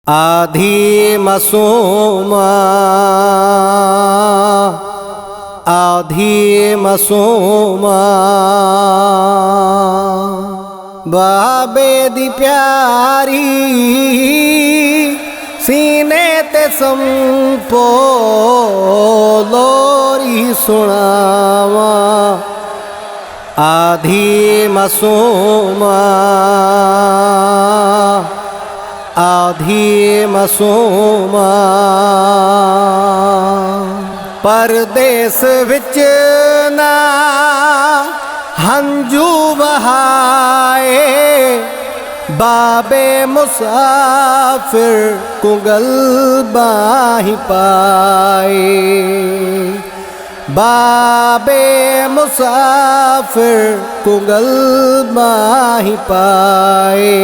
आधी मसूमा आधी मसूमा बाबे दी प्यारी सीने ते संपो लोरी सुनावा। आधी मसूमा आधी मसूमा परदेस विच ना हंजू बहाए बाबे मुसाफिर कुगल बाही पाए। बाबे मुसाफिर कुगल बाही पाए।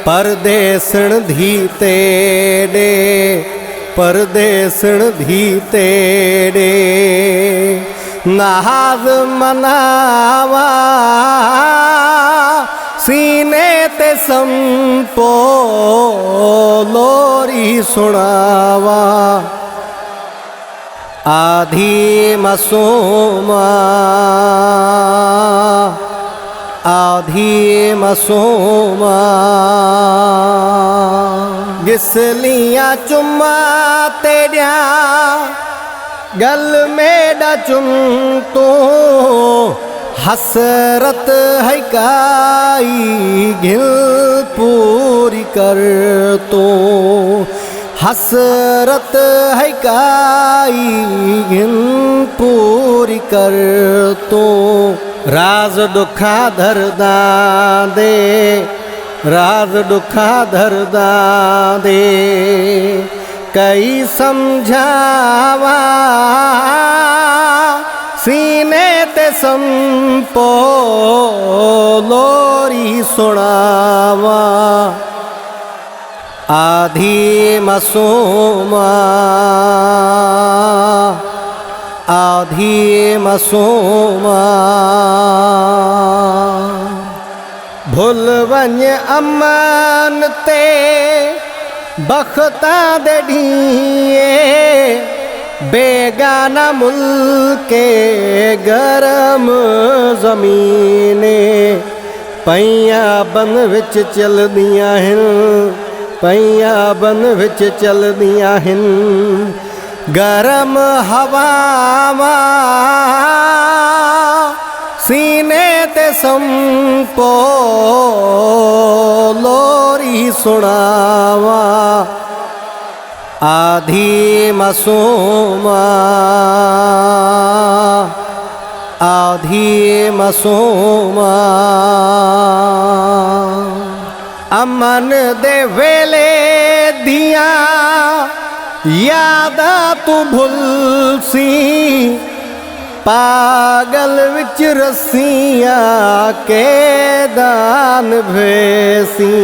परदेसण धी तेड़े परदेसण धी तेड़े नाज मनावा सीने ते संपो लोरी सुनावा। आधी मसूमा आधी मसूमा गिसलियां चुम्मा तेरिया गल मेरा चुम तो हसरत है काई घिल पूरी कर तो। हसरत है काई घिल पूरी कर तो। राज दुखा धरदा दे राज दुखा धरदा दे कई समझावा सीने ते संपो लोरी सुनावा। आधी मसूमा आधी मसूमा भुल वञ अमन ते बख्ता दे ढीए बेगाना मुल्के गरम ज़मीने पैया बन विच चलदियां हिन पैया बन विच चलदियां हिन गरम हवावा सीने ते संपो लोरी सुनावा। आधी मसूमा आधी मसूमा अमन दे वेले दिया यादा तू भुलसी पागल विच रस्सियां के दान भेसी।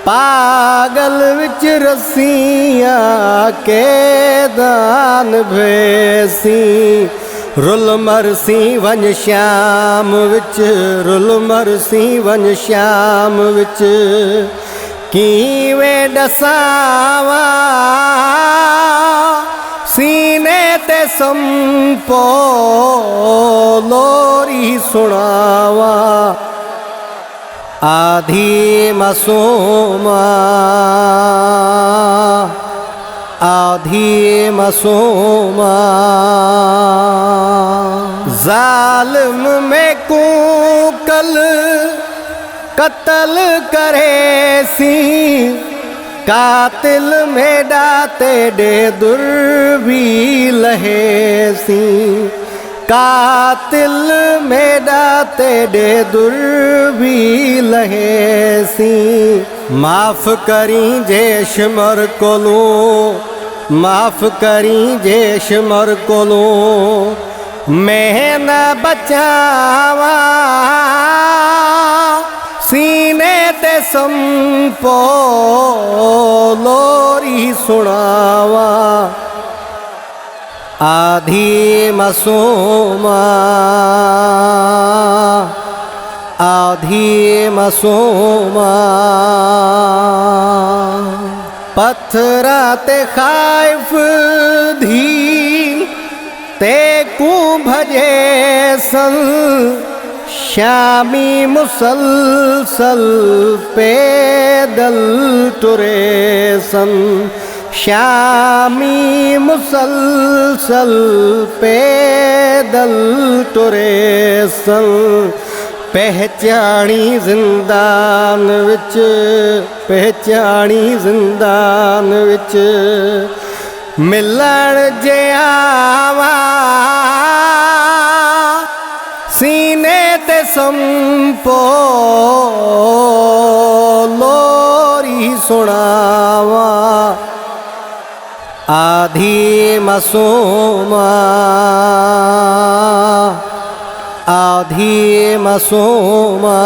पागल विच रस्सियां के दान भेसी। रुल मरसी वन श्याम विच रुल मरसी वन श्याम विच कीवें डसावा सीने ते संपो लोरी सुनावा। आधी मसूमा आधी मसूमा जालिम में कूकल कत्ल करे सी कातिल में डाते डे दुर भी लहे सी। कातिल में डाते डे दुर भी लहे सी। माफ करी जेश मर कोलो माफ करी जेश मर कोलो मैं न बचावा सीने ते संपो लोरी सुनावा। आधी मसूमा आधी मसूमा पत्थरा ते खाइफ धी ते कू भजे सन श्यामी मुसलसल पैदल तुरे सन श्यामी मुसलसल पैदल तुरे सन पहचानी जिंदान विच पहचानी जिंदान विच मिलण जे आवा सीने ते संपो लोरी सुनावा आधी मसूमा आधी मसूमा